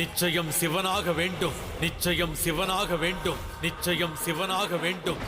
நிச்சயம் சிவனாக வேண்டும், நிச்சயம் சிவனாக வேண்டும், நிச்சயம் சிவனாக வேண்டும்.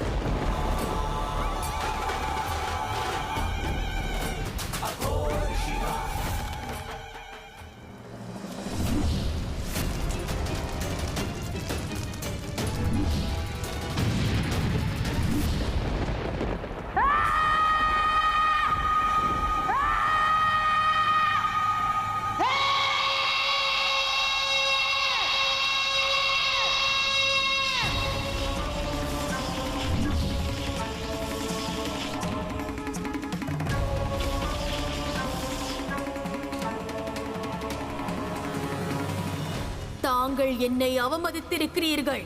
தாங்கள் என்னை அவமதித்திருக்கிறீர்கள்.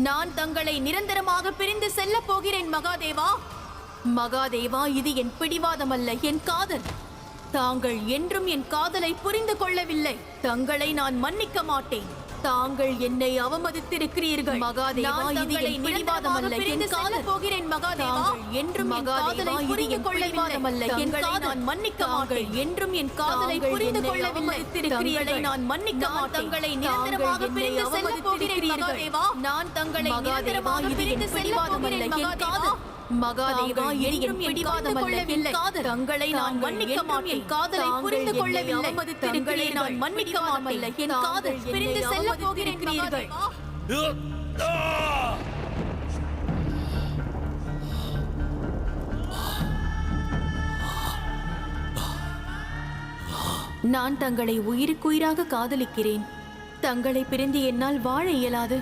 நான் தங்களை நிரந்தரமாக பிரிந்து செல்ல போகிறேன் மகாதேவா. மகாதேவா, இது என் பிடிவாதம் அல்ல, என் காதல். தாங்கள் என்றும் என் காதலை புரிந்து கொள்ளவில்லை. தங்களை நான் மன்னிக்க மாட்டேன். தாங்கள் என்னை அவமதித்திருக்கிறீர்கள் மகாதேவா. இது என் பிடிவாதம் அல்ல, என் காதல். போகிறேன் மகாதேவா. என்றும் என் காதலை புரிந்து கொள்ளவில்லை. என் காதலை நான் மன்னிக்க மாட்டேன். என்றும் என் காதலை புரிந்து கொள்ளவில்லை. தங்களை நான் மன்னிக்க மாட்டேன். தங்களை நிரந்தரமாக பிரிந்து செல்ல போகிறேன் மகாதேவா. நான் தங்களை நிரந்தரமாக பிரிந்து செல்ல போகிறேன் என் காதல். மகாதேவா, என்றும் என் பிடிவாதம் அல்ல, என் காதல். தங்களை நான் மன்னிக்க மாட்டேன். காதலை புரிந்து கொள்ளவில்லை. தங்களை நான் மன்னிக்க மாட்டேன். என் காதல். பிரிந்து செல்ல போகிறீர்கள். நான் தங்களை உயிருக்குயிராக காதலிக்கிறேன். தங்களை பிரிந்து என்னால் வாழ இயலாது.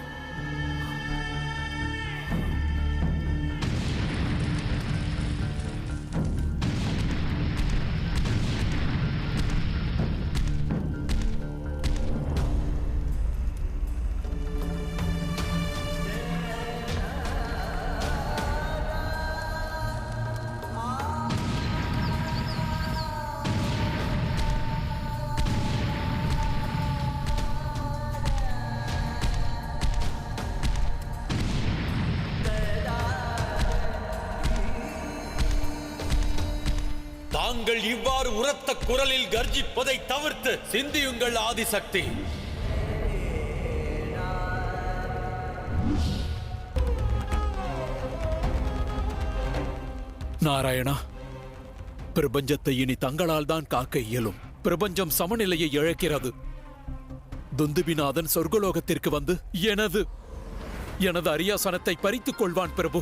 தாங்கள் இவ்வாறு உரத்த குரலில் கர்ஜிப்பதை தவிர்த்து சிந்தியுங்கள் ஆதிசக்தி. நாராயணா, பிரபஞ்சத்தை இனி தங்களால் தான் காக்க இயலும். பிரபஞ்சம் சமநிலையை இழக்கிறது. துந்துபிநாதன் சொர்க்கலோகத்திற்கு வந்து எனது அரியாசனத்தை பறித்துக் கொள்வான் பிரபு.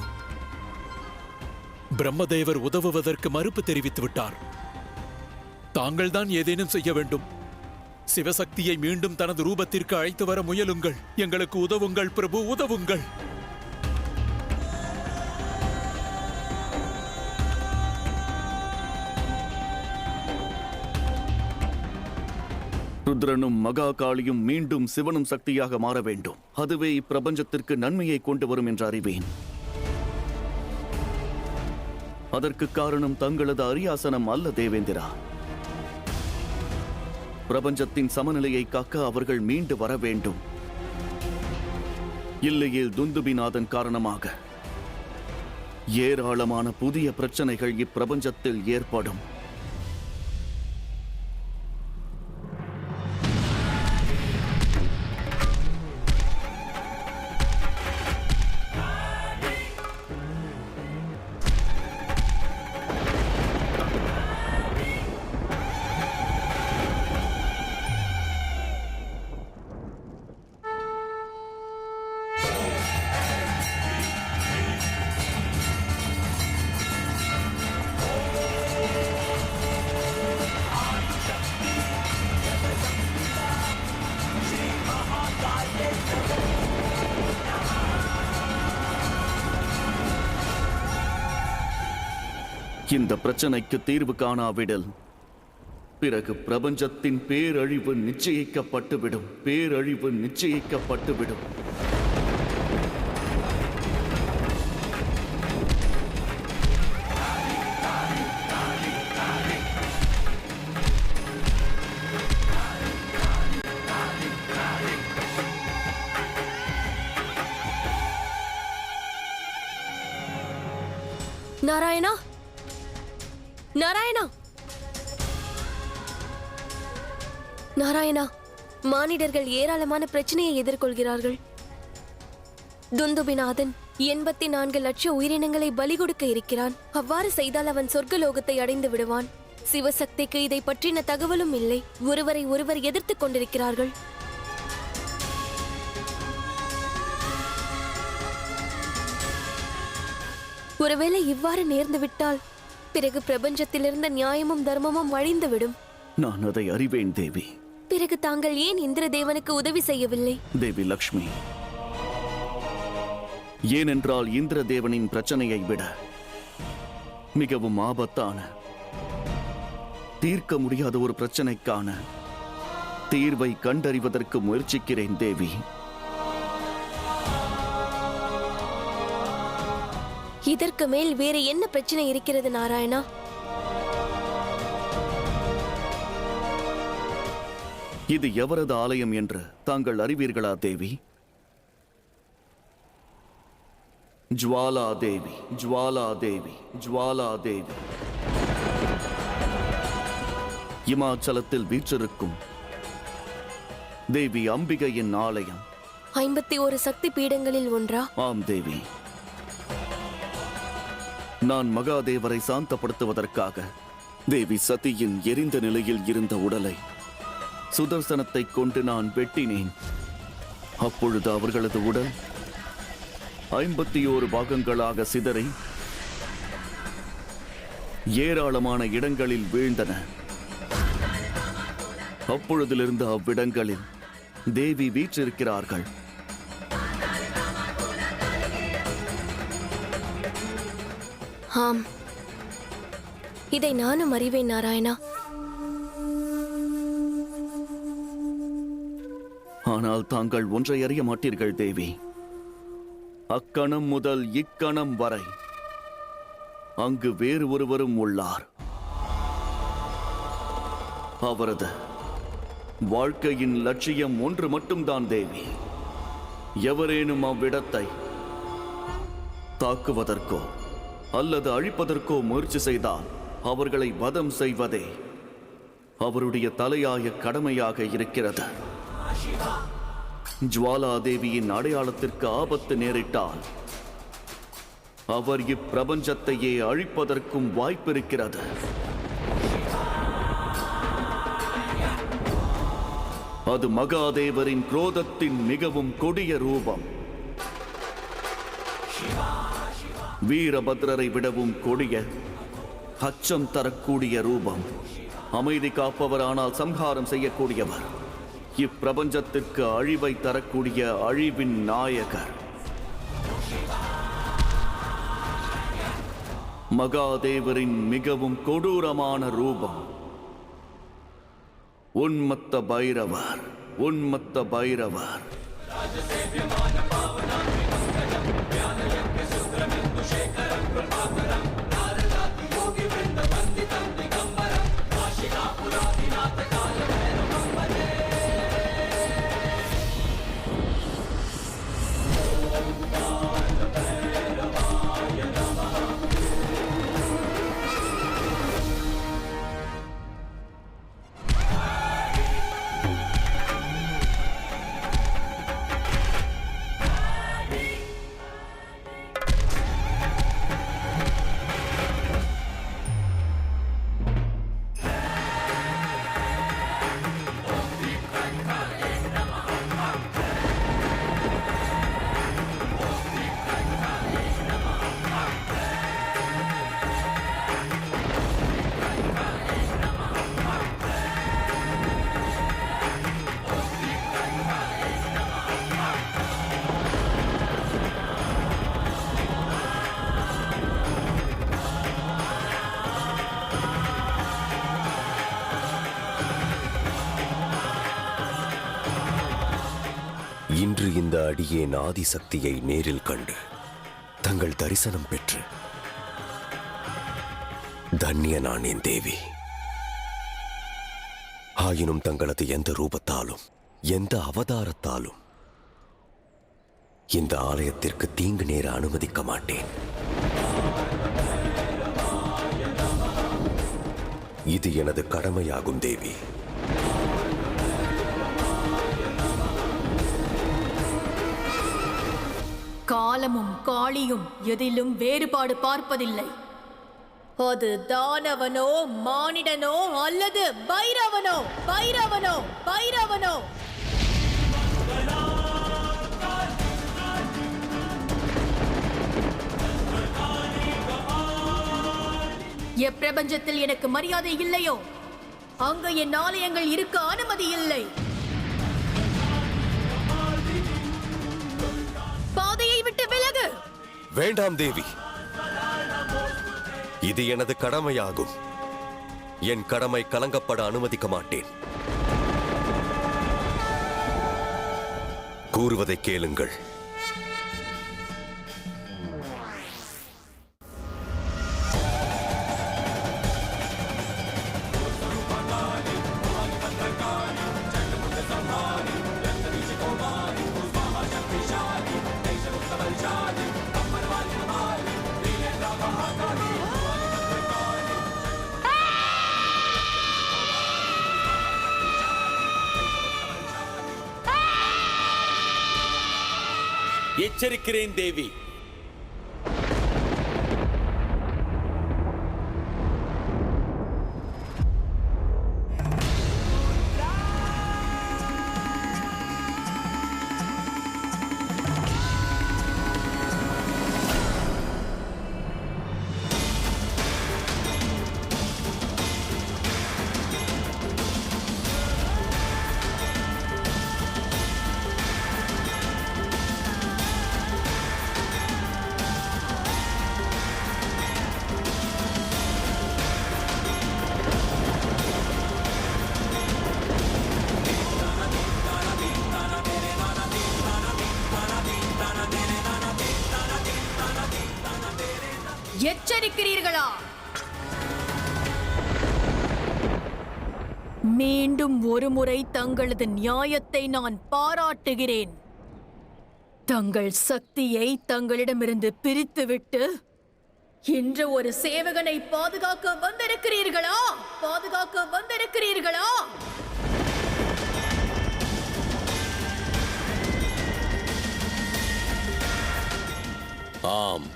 பிரம்மதேவர் உதவுவதற்கு மறுப்பு தெரிவித்து விட்டார். தாங்கள் தான் ஏதேனும் செய்ய வேண்டும். சிவசக்தியை மீண்டும் தனது ரூபத்திற்கு அழைத்து வர முயலுங்கள். எங்களுக்கு உதவுங்கள் பிரபு, உதவுங்கள். ருத்ரனும் மகா காளியும் மீண்டும் சிவனும் சக்தியாக மாற வேண்டும். அதுவே இப்பிரபஞ்சத்திற்கு நன்மையை கொண்டு வரும் என்று அறிவேன். அதற்கு காரணம் தங்களது அரியாசனம் அல்ல தேவேந்திரா. பிரபஞ்சத்தின் சமநிலையை காக்க அவர்கள் மீண்டு வர வேண்டும். இல்லையேல் துந்துபிநாதன் காரணமாக ஏராளமான புதிய பிரச்சனைகள் இப்பிரபஞ்சத்தில் ஏற்படும். இந்த பிரச்சனைக்கு தீர்வு காணாவிடல் பிறகு பிரபஞ்சத்தின் பேரழிவு நிச்சயிக்கப்பட்டுவிடும். பேரழிவு நிச்சயிக்கப்பட்டுவிடும். நாராயணா, நாராயணா, நாராயணா, மானிடர்கள் ஏராளமான பிரச்சனையை எதிர்கொள்கிறார்கள். துந்துபிநாதன் 84 லட்சம் உயிரினங்களை பலி கொடுக்க இருக்கிறான். அவ்வாறு செய்தால் அவன் சொர்க்கலோகத்தை அடைந்து விடுவான். சிவசக்திக்கு இதை பற்றின தகவலும் இல்லை. ஒருவரை ஒருவர் எதிர்த்துக் கொண்டிருக்கிறார்கள். ஒருவேளை இவ்வாறு நேர்ந்துவிட்டால் பிறகு பிரபஞ்சத்திலிருந்த நியாயமும் தர்மமும் அழிந்துவிடும். நான் அதை அறிவேன் தேவி. பிறகு தாங்கள் ஏன் இந்திரதேவனுக்கு உதவி செய்யவில்லை? தேவி லக்ஷ்மி, ஏனென்றால் இந்திரதேவனின் பிரச்சனையை விட மிகவும் ஆபத்தான, தீர்க்க முடியாத ஒரு பிரச்சனைக்கான தீர்வை கண்டறிவதற்கு முயற்சிக்கிறேன் தேவி. இதற்கு மேல் வேறு என்ன பிரச்சனை இருக்கிறது நாராயணா? இது எவரது ஆலயம் என்று தாங்கள் அறிவீர்களா தேவி? ஜுவாலா தேவி, ஜுவாலா தேவி, ஜுவாலா தேவி. இமாச்சலத்தில் வீற்றிருக்கும் தேவி அம்பிகையின் ஆலயம். 51 சக்தி பீடங்களில் ஒன்றா? ஆம் தேவி. நான் மகாதேவரை சாந்தப்படுத்துவதற்காக தேவி சதியின் எரிந்த நிலையில் இருந்த உடலை சுதர்சனத்தை கொண்டு நான் வெட்டினேன். அப்பொழுது அவர்களது உடல் 51 பாகங்களாக சிதறி ஏராளமான இடங்களில் வீழ்ந்தன. அப்பொழுதிலிருந்து அவ்விடங்களில் தேவி வீற்றிருக்கிறார்கள். ஆம், இதை நானும் அறிவேன் நாராயணா. ஆனால் தாங்கள் ஒன்றை அறிய மாட்டீர்கள் தேவி. அக்கணம் முதல் இக்கணம் வரை அங்கு வேறு ஒருவரும் உள்ளார். அவரது வாழ்க்கையின் லட்சியம் ஒன்று மட்டும்தான் தேவி. எவரேனும் அவ்விடத்தை தாக்குவதற்கோ அல்லது அழிப்பதற்கோ முயற்சி செய்தால் அவர்களை வதம் செய்வதே அவருடைய தலையாய கடமையாக இருக்கிறது. ஜுவாலா தேவியின் அடையாளத்திற்கு ஆபத்து நேரிட்டால் அவர் இப்பிரபஞ்சத்தையே அழிப்பதற்கும் வாய்ப்பிருக்கிறது. அது மகாதேவரின் குரோதத்தின் மிகவும் கொடிய ரூபம். வீரபத்ரரை விடவும் கொடிய, அச்சம் தரக்கூடிய ரூபம். அமைதி காப்பவரானால் சம்ஹாரம் செய்யக்கூடியவர். இப்பிரபஞ்சத்திற்கு அழிவை தரக்கூடிய அழிவின் நாயகர். மகாதேவரின் மிகவும் கொடூரமான ரூபம் உன்மத்த பைரவர். உன்மத்த பைரவர். இன்று இந்த அடியேன் ஆதிசக்தியை நேரில் கண்டு தங்கள் தரிசனம் பெற்று தன்யனானேன் தேவி. ஆயினும் தங்களது எந்த ரூபத்தாலும் எந்த அவதாரத்தாலும் இந்த ஆலயத்திற்கு தீங்கு நேர அனுமதிக்க மாட்டேன். இது எனது கடமையாகும் தேவி. காலமும் காளியும் எதிலும் வேறுபாடு பார்ப்பதில்லை. அது தானவனோ மானிடனோ அல்லது பைரவனோ பைரவனோ பைரவனோ. எப்பிரபஞ்சத்தில் எனக்கு மரியாதை இல்லையோ அங்கு என் ஆலயங்கள் இருக்க அனுமதி இல்லை. பாதையை விட்டு விலகு. வேண்டாம் தேவி, இது எனது கடமையாகும். என் கடமை கலங்கப்பட அனுமதிக்க மாட்டேன். கூறுவதை கேளுங்கள். எச்சரிக்கிறேன் தேவி. எச்சரிக்கிறீர்களா? மீண்டும் ஒருமுறை தங்களது நியாயத்தை நான் பாராட்டுகிறேன். தங்கள் சக்தியை தங்களிடமிருந்து பிரித்துவிட்டு இன்று ஒரு சேவகனை பாதுகாக்க வந்திருக்கிறீர்களா? பாதுகாக்க வந்திருக்கிறீர்களா? ஆம்.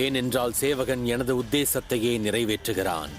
ஏனென்றால் சேவகன் எனது உத்தேசத்தையே நிறைவேற்றுகிறான்.